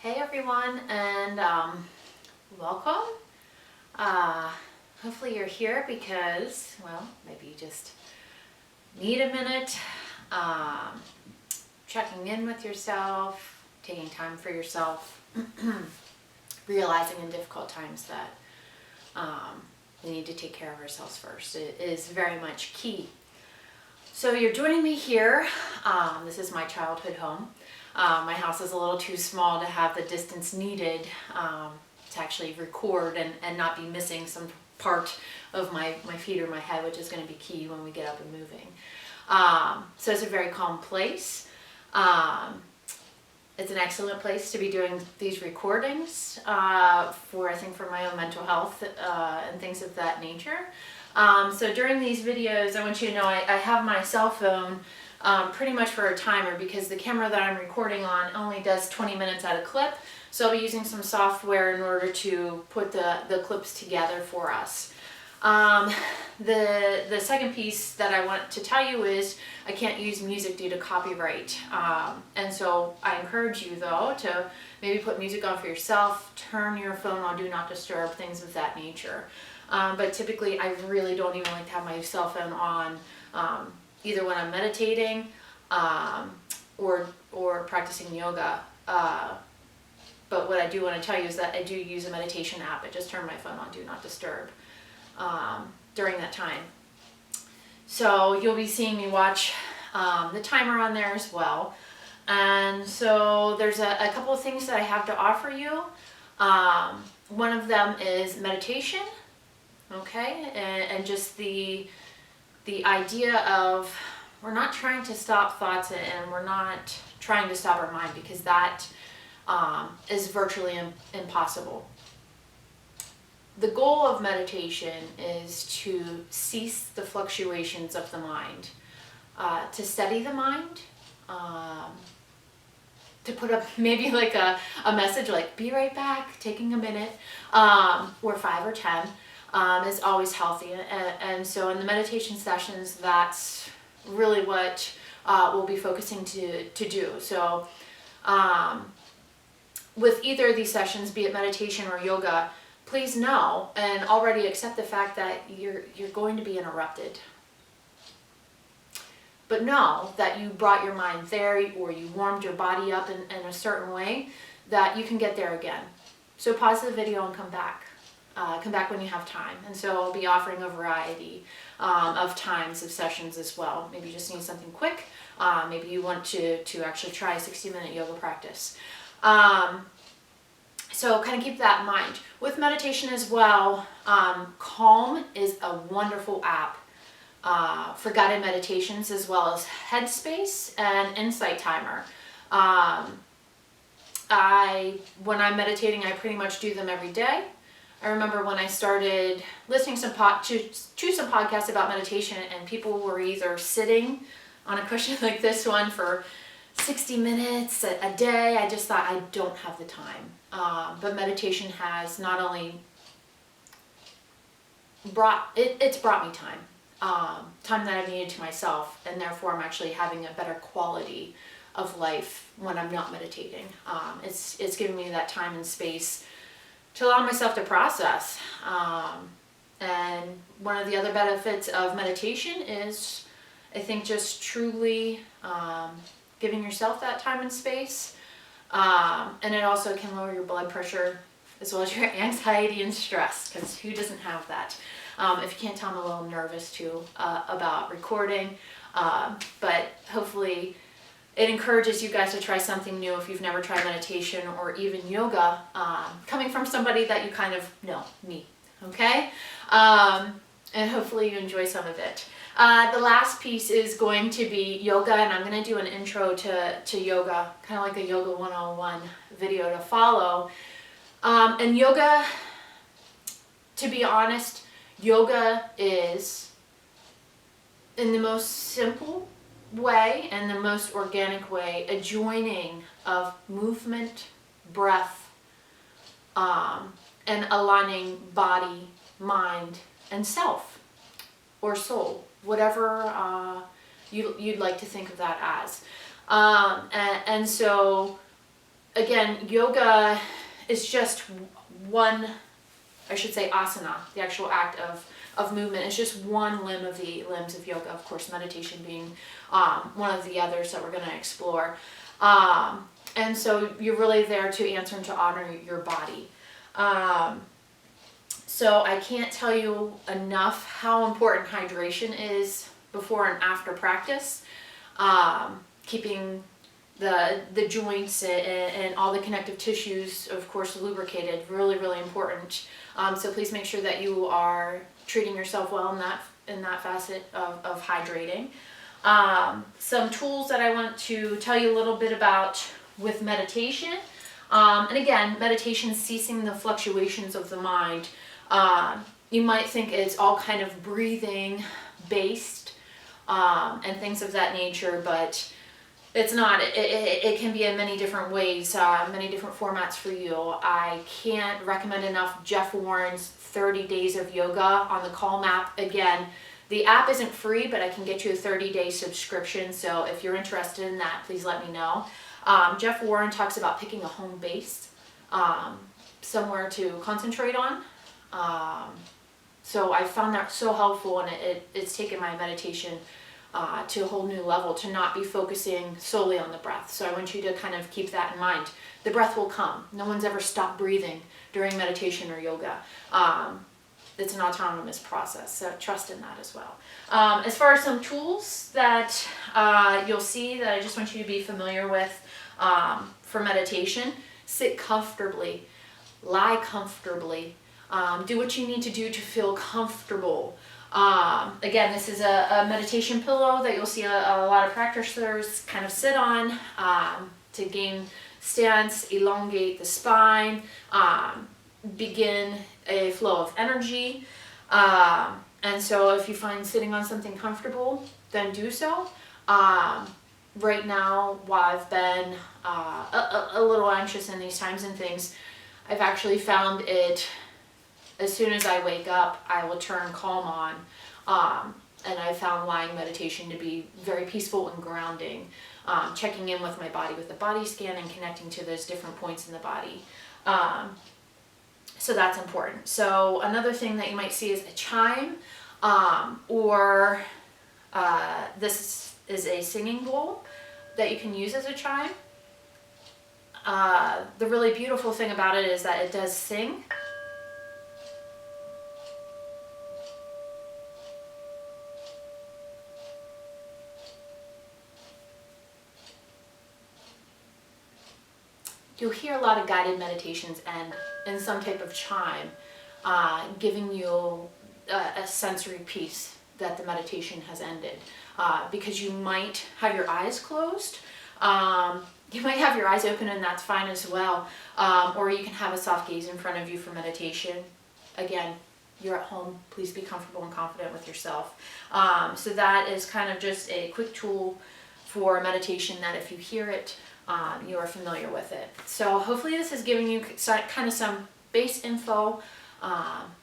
Hey everyone, and welcome. Hopefully you're here because, well, maybe you just need a minute, checking in with yourself, taking time for yourself, realizing in difficult times that we need to take care of ourselves first. It is very much key. So you're joining me here. This is my childhood home. My house is a little too small to have the distance needed to actually record and not be missing some part of my feet or my head, which is going to be key when we get up and moving. So it's a very calm place. It's an excellent place to be doing these recordings for my own mental health and things of that nature. So during these videos, I want you to know I have my cell phone pretty much for a timer because the camera that I'm recording on only does 20 minutes at a clip. So I'll be using some software in order to put the clips together for us. The second piece that I want to tell you is I can't use music due to copyright. And so I encourage you though to maybe put music on for yourself, turn your phone on Do Not Disturb, things of that nature. But typically I really don't even like to have my cell phone on either when I'm meditating or practicing yoga. But what I do want to tell you is that I do use a meditation app. I just turn my phone on Do Not Disturb during that time. So you'll be seeing me watch the timer on there as well. And so there's a couple of things that I have to offer you. One of them is meditation, okay, and just the idea of we're not trying to stop thoughts and we're not trying to stop our mind, because that is virtually impossible. The goal of meditation is to cease the fluctuations of the mind, to steady the mind, to put up maybe like a message like be right back, taking a minute, or 5 or 10 is always healthy. And so in the meditation sessions, that's really what we'll be focusing to do. So with either of these sessions, be it meditation or yoga, please know and already accept the fact that you're going to be interrupted. But know that you brought your mind there, or you warmed your body up in a certain way, that you can get there again. So pause the video and come back. Come back when you have time. And so I'll be offering a variety of times of sessions as well. Maybe you just need something quick. Maybe you want to actually try a 60-minute yoga practice. So kind of keep that in mind. With meditation as well, Calm is a wonderful app for guided meditations, as well as Headspace and Insight Timer. When I'm meditating, I pretty much do them every day. I remember when I started listening to some podcasts about meditation, and people were either sitting on a cushion like this one for 60 minutes a day. I just thought, I don't have the time. But meditation has not only brought me time that I've needed to myself, and therefore I'm actually having a better quality of life when I'm not meditating. It's giving me that time and space to allow myself to process. And one of the other benefits of meditation is, I think, just truly giving yourself that time and space. And it also can lower your blood pressure as well as your anxiety and stress, because who doesn't have that? If you can't tell, I'm a little nervous too about recording, but hopefully it encourages you guys to try something new if you've never tried meditation or even yoga, coming from somebody that you kind of know, me, okay? And hopefully you enjoy some of it. The last piece is going to be yoga, and I'm going to do an intro to yoga, kind of like a Yoga 101 video to follow. And yoga, to be honest, yoga is, in the most simple way and the most organic way, a joining of movement, breath, and aligning body, mind, and self, or soul, whatever you'd like to think of that as. And so again, yoga is just one, I should say asana, the actual act of movement. It's just one limb of the limbs of yoga, of course, meditation being one of the others that we're going to explore. And so you're really there to answer and to honor your body. So I can't tell you enough how important hydration is before and after practice. Keeping the joints and all the connective tissues, of course, lubricated, really, really important. So please make sure that you are treating yourself well in that facet of hydrating. Some tools that I want to tell you a little bit about with meditation. And again, meditation, ceasing the fluctuations of the mind. You might think it's all kind of breathing based and things of that nature, but it's not. It can be in many different ways, many different formats for you. I can't recommend enough Jeff Warren's 30 Days of Yoga on the Calm app. Again, the app isn't free, but I can get you a 30-day subscription. So if you're interested in that, please let me know. Jeff Warren talks about picking a home base, somewhere to concentrate on. So I found that so helpful, and it's taken my meditation to a whole new level, to not be focusing solely on the breath. So I want you to kind of keep that in mind. The breath will come. No one's ever stopped breathing during meditation or yoga. It's an autonomous process, so trust in that as well. As far as some tools that you'll see that I just want you to be familiar with for meditation: sit comfortably, lie comfortably, do what you need to do to feel comfortable. Again, this is a meditation pillow that you'll see a lot of practitioners kind of sit on to gain stance, elongate the spine, begin a flow of energy. And so if you find sitting on something comfortable, then do so. Right now, while I've been a little anxious in these times and things, I've actually found it, as soon as I wake up, I will turn Calm on. And I found lying meditation to be very peaceful and grounding. Checking in with my body with the body scan and connecting to those different points in the body. So that's important. So another thing that you might see is a chime, or this is a singing bowl that you can use as a chime. The really beautiful thing about it is that it does sing. You'll hear a lot of guided meditations and in some type of chime, giving you a sensory piece that the meditation has ended. Because you might have your eyes closed, you might have your eyes open, and that's fine as well. Or you can have a soft gaze in front of you for meditation. Again, you're at home, please be comfortable and confident with yourself. So that is kind of just a quick tool for meditation that if you hear it, you are familiar with it. So hopefully this is giving you kind of some base info,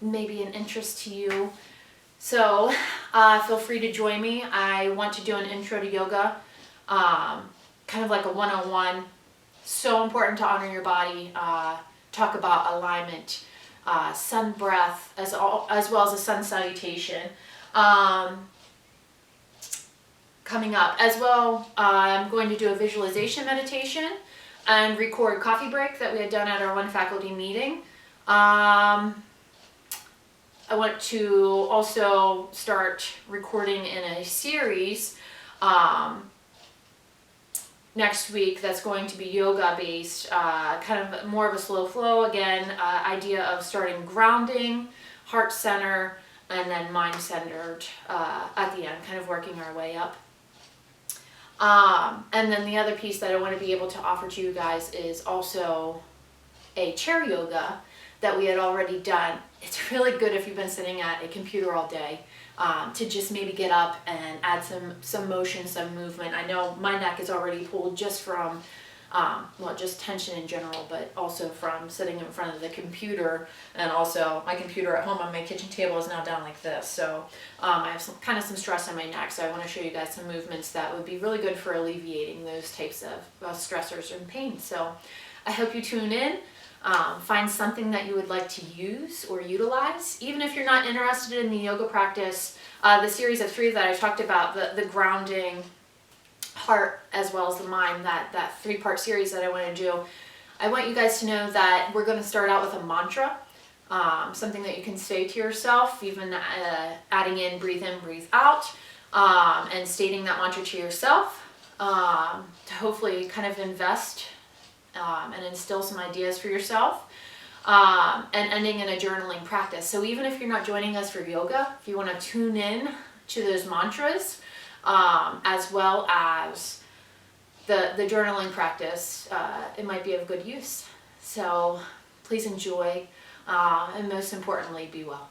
maybe an interest to you. So feel free to join me. I want to do an intro to yoga, kind of like a 101. So important to honor your body. Talk about alignment, sun breath, as well as a sun salutation. Coming up as well, I'm going to do a visualization meditation and record coffee break that we had done at our one faculty meeting. I want to also start recording in a series next week that's going to be yoga based, kind of more of a slow flow. Again, idea of starting grounding, heart center, and then mind centered at the end, kind of working our way up. And then the other piece that I want to be able to offer to you guys is also a chair yoga that we had already done. It's really good if you've been sitting at a computer all day, to just maybe get up and add some motion, some movement. I know my neck is already pulled just from, just tension in general, but also from sitting in front of the computer, and also my computer at home on my kitchen table is now down like this. So I have some stress on my neck, so I want to show you guys some movements that would be really good for alleviating those types of stressors and pain. So I hope you tune in. Find something that you would like to use or utilize. Even if you're not interested in the yoga practice, the series of 3 that I talked about, the grounding, heart, as well as the mind, that 3-part series that I want to do, I want you guys to know that we're going to start out with a mantra, something that you can say to yourself, even adding in, breathe out, and stating that mantra to yourself, to hopefully kind of invest and instill some ideas for yourself, and ending in a journaling practice. So even if you're not joining us for yoga, if you want to tune in to those mantras, as well as the journaling practice, it might be of good use. So please enjoy, and most importantly, be well.